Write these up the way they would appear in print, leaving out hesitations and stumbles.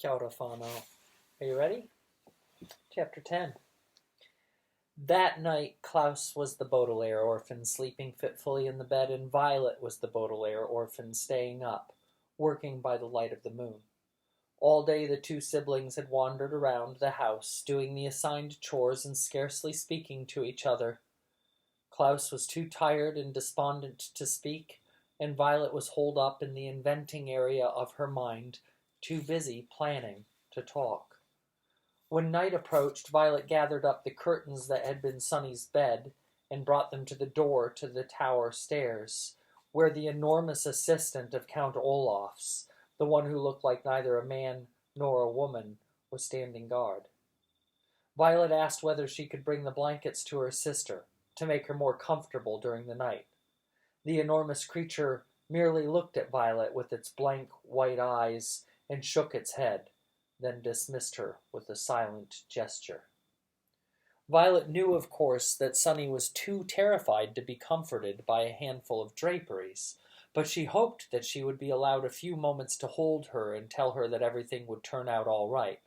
Kia ora whanau. Are you ready? Chapter 10. That night, Klaus was the Baudelaire orphan sleeping fitfully in the bed, and Violet was the Baudelaire orphan staying up, working by the light of the moon. All day the two siblings had wandered around the house, doing the assigned chores and scarcely speaking to each other. Klaus was too tired and despondent to speak, and Violet was holed up in the inventing area of her mind, too busy planning to talk. When night approached, Violet gathered up the curtains that had been Sunny's bed and brought them to the door to the tower stairs, where the enormous assistant of Count Olaf's, the one who looked like neither a man nor a woman, was standing guard. Violet asked whether she could bring the blankets to her sister to make her more comfortable during the night. The enormous creature merely looked at Violet with its blank white eyes and shook its head, then dismissed her with a silent gesture. Violet knew, of course, that Sunny was too terrified to be comforted by a handful of draperies, but she hoped that she would be allowed a few moments to hold her and tell her that everything would turn out all right.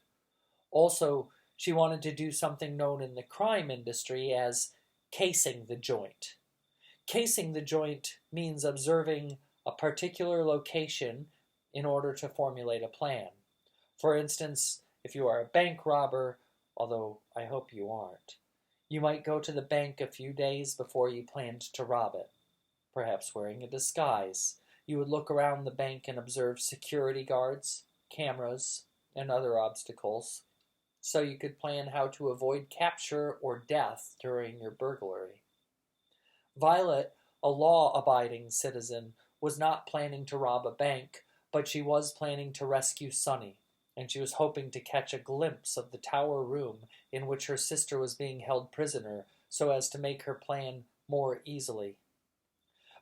Also, she wanted to do something known in the crime industry as casing the joint. Casing the joint means observing a particular location in order to formulate a plan. For instance, if you are a bank robber, although I hope you aren't, you might go to the bank a few days before you planned to rob it. Perhaps wearing a disguise, you would look around the bank and observe security guards, cameras, and other obstacles, so you could plan how to avoid capture or death during your burglary. Violet, a law-abiding citizen, was not planning to rob a bank, but she was planning to rescue Sunny, and she was hoping to catch a glimpse of the tower room in which her sister was being held prisoner so as to make her plan more easily.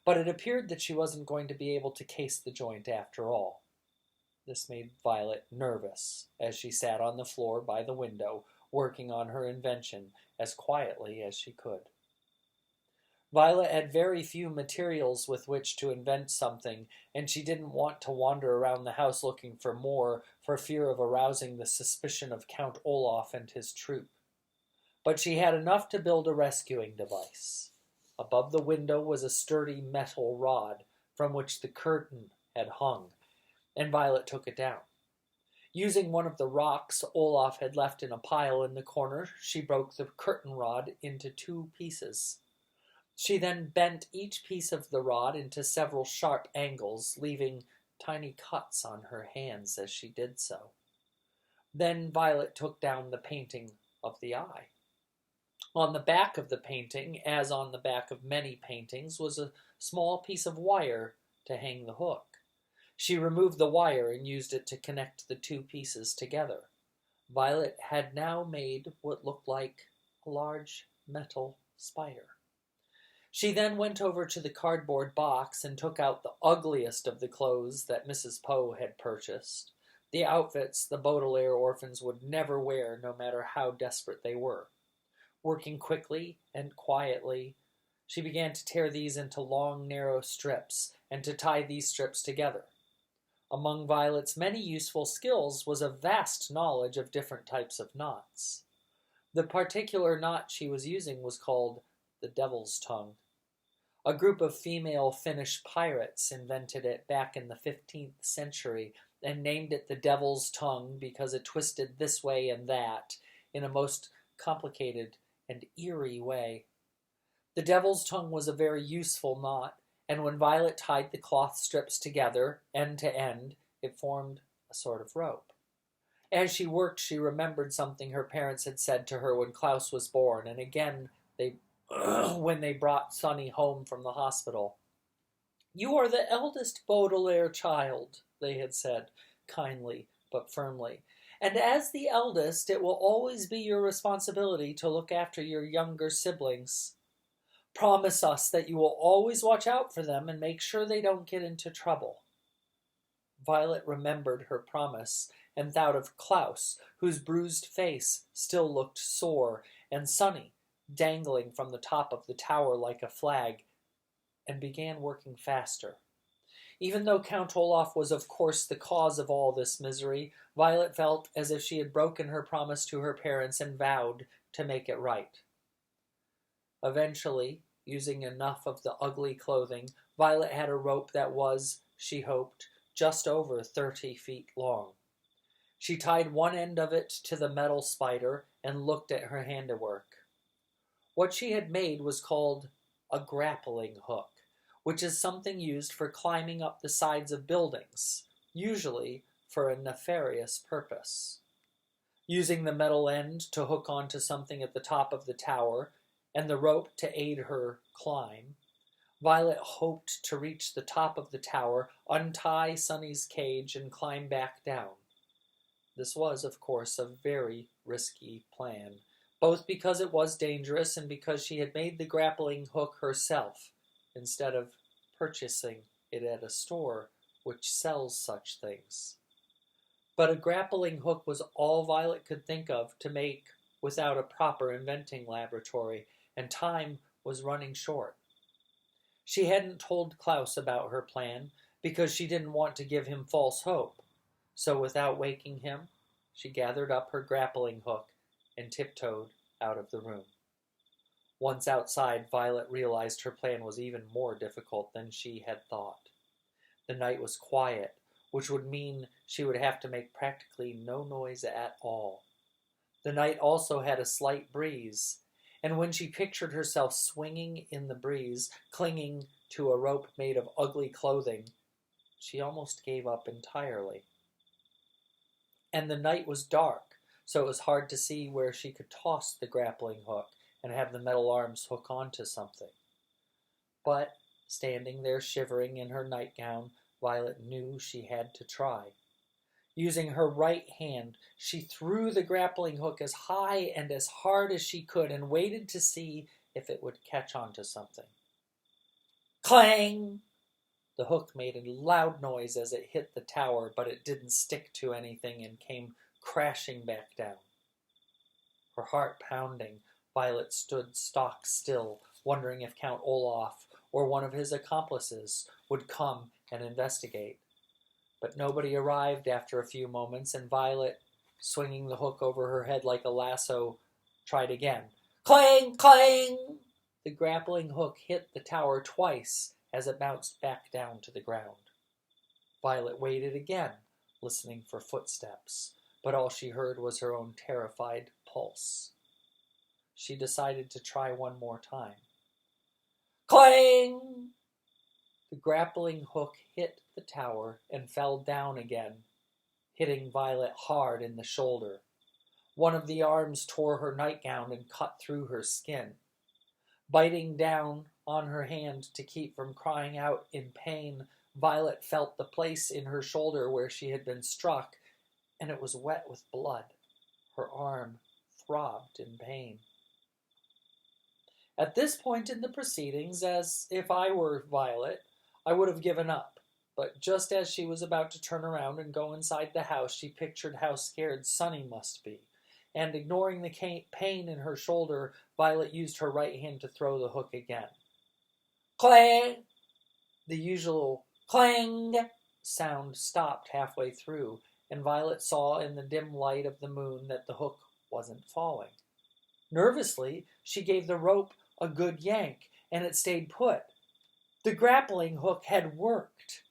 But it appeared that she wasn't going to be able to case the joint after all. This made Violet nervous as she sat on the floor by the window, working on her invention as quietly as she could. Violet had very few materials with which to invent something, and she didn't want to wander around the house looking for more for fear of arousing the suspicion of Count Olaf and his troop. But she had enough to build a rescuing device. Above the window was a sturdy metal rod from which the curtain had hung, and Violet took it down. Using one of the rocks Olaf had left in a pile in the corner, she broke the curtain rod into 2 pieces. She then bent each piece of the rod into several sharp angles, leaving tiny cuts on her hands as she did so. Then Violet took down the painting of the eye. On the back of the painting, as on the back of many paintings, was a small piece of wire to hang the hook. She removed the wire and used it to connect the 2 pieces together. Violet had now made what looked like a large metal spider. She then went over to the cardboard box and took out the ugliest of the clothes that Mrs. Poe had purchased, the outfits the Baudelaire orphans would never wear no matter how desperate they were. Working quickly and quietly, she began to tear these into long, narrow strips and to tie these strips together. Among Violet's many useful skills was a vast knowledge of different types of knots. The particular knot she was using was called the devil's tongue. A group of female Finnish pirates invented it back in the 15th century and named it the devil's tongue because it twisted this way and that in a most complicated and eerie way. The devil's tongue was a very useful knot, and when Violet tied the cloth strips together, end to end, it formed a sort of rope. As she worked, she remembered something her parents had said to her when Klaus was born, and again when they brought Sunny home from the hospital. "You are the eldest Baudelaire child," they had said, kindly but firmly, "and as the eldest, it will always be your responsibility to look after your younger siblings. Promise us that you will always watch out for them and make sure they don't get into trouble." Violet remembered her promise and thought of Klaus, whose bruised face still looked sore, and Sunny, dangling from the top of the tower like a flag, and began working faster. Even though Count Olaf was of course the cause of all this misery, Violet felt as if she had broken her promise to her parents and vowed to make it right. Eventually, using enough of the ugly clothing, Violet had a rope that was, she hoped, just over 30 feet long. She tied one end of it to the metal spider and looked at her handiwork. What she had made was called a grappling hook, which is something used for climbing up the sides of buildings, usually for a nefarious purpose. Using the metal end to hook onto something at the top of the tower and the rope to aid her climb, Violet hoped to reach the top of the tower, untie Sunny's cage, and climb back down. This was, of course, a very risky plan, both because it was dangerous and because she had made the grappling hook herself, instead of purchasing it at a store which sells such things. But a grappling hook was all Violet could think of to make without a proper inventing laboratory, and time was running short. She hadn't told Klaus about her plan because she didn't want to give him false hope, so without waking him, she gathered up her grappling hook and tiptoed out of the room. Once outside, Violet realized her plan was even more difficult than she had thought. The night was quiet, which would mean she would have to make practically no noise at all. The night also had a slight breeze, and when she pictured herself swinging in the breeze, clinging to a rope made of ugly clothing, she almost gave up entirely. And the night was dark, so it was hard to see where she could toss the grappling hook and have the metal arms hook onto something. But, standing there shivering in her nightgown, Violet knew she had to try. Using her right hand, she threw the grappling hook as high and as hard as she could and waited to see if it would catch onto something. Clang! The hook made a loud noise as it hit the tower, but it didn't stick to anything and came crashing back down. Her heart pounding, Violet stood stock still, wondering if Count Olaf or one of his accomplices would come and investigate. But nobody arrived after a few moments, and Violet, swinging the hook over her head like a lasso, tried again. Clang! Clang! The grappling hook hit the tower twice as it bounced back down to the ground. Violet waited again, listening for footsteps, but all she heard was her own terrified pulse. She decided to try one more time. Clang! The grappling hook hit the tower and fell down again, hitting Violet hard in the shoulder. One of the arms tore her nightgown and cut through her skin. Biting down on her hand to keep from crying out in pain, Violet felt the place in her shoulder where she had been struck, and it was wet with blood. Her arm throbbed in pain. At this point in the proceedings, as if I were Violet, I would have given up. But just as she was about to turn around and go inside the house, she pictured how scared Sunny must be. And ignoring the pain in her shoulder, Violet used her right hand to throw the hook again. Clang! The usual clang sound stopped halfway through, and Violet saw in the dim light of the moon that the hook wasn't falling. Nervously, she gave the rope a good yank, and it stayed put. The grappling hook had worked.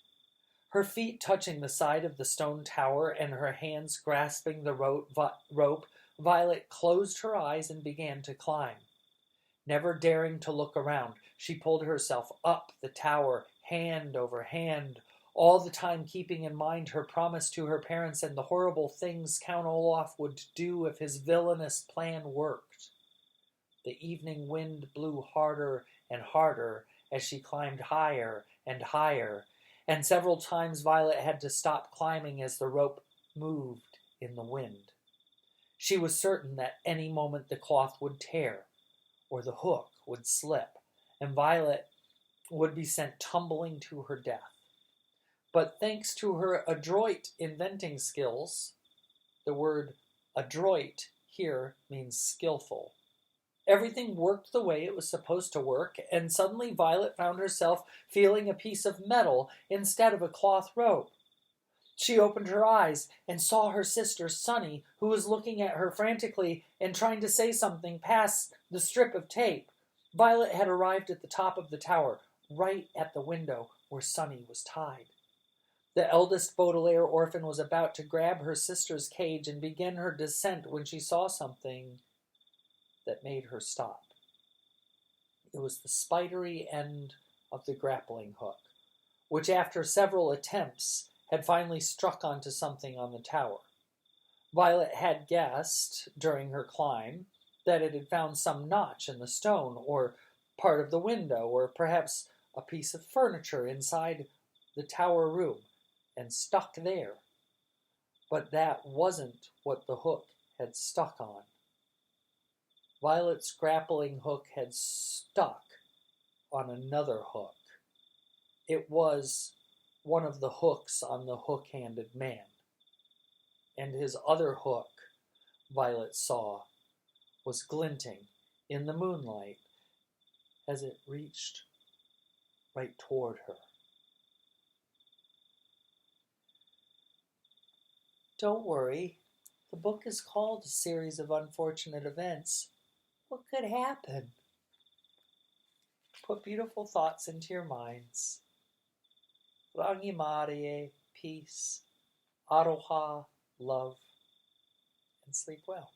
Her feet touching the side of the stone tower and her hands grasping the rope, Violet closed her eyes and began to climb. Never daring to look around, she pulled herself up the tower, hand over hand, all the time keeping in mind her promise to her parents and the horrible things Count Olaf would do if his villainous plan worked. The evening wind blew harder and harder as she climbed higher and higher, and several times Violet had to stop climbing as the rope moved in the wind. She was certain that any moment the cloth would tear, or the hook would slip, and Violet would be sent tumbling to her death. But thanks to her adroit inventing skills, the word adroit here means skillful, Everything worked the way it was supposed to work, and suddenly Violet found herself feeling a piece of metal instead of a cloth rope. She opened her eyes and saw her sister Sunny, who was looking at her frantically and trying to say something past the strip of tape. Violet had arrived at the top of the tower, right at the window where Sunny was tied. The eldest Baudelaire orphan was about to grab her sister's cage and begin her descent when she saw something that made her stop. It was the spidery end of the grappling hook, which after several attempts had finally struck onto something on the tower. Violet had guessed, during her climb, that it had found some notch in the stone, or part of the window, or perhaps a piece of furniture inside the tower room, and stuck there. But that wasn't what the hook had stuck on. Violet's grappling hook had stuck on another hook. It was one of the hooks on the hook-handed man. And his other hook, Violet saw, was glinting in the moonlight as it reached right toward her. Don't worry, the book is called A Series of Unfortunate Events. What could happen? Put beautiful thoughts into your minds. Rangi Marie, peace, aroha, love, and sleep well.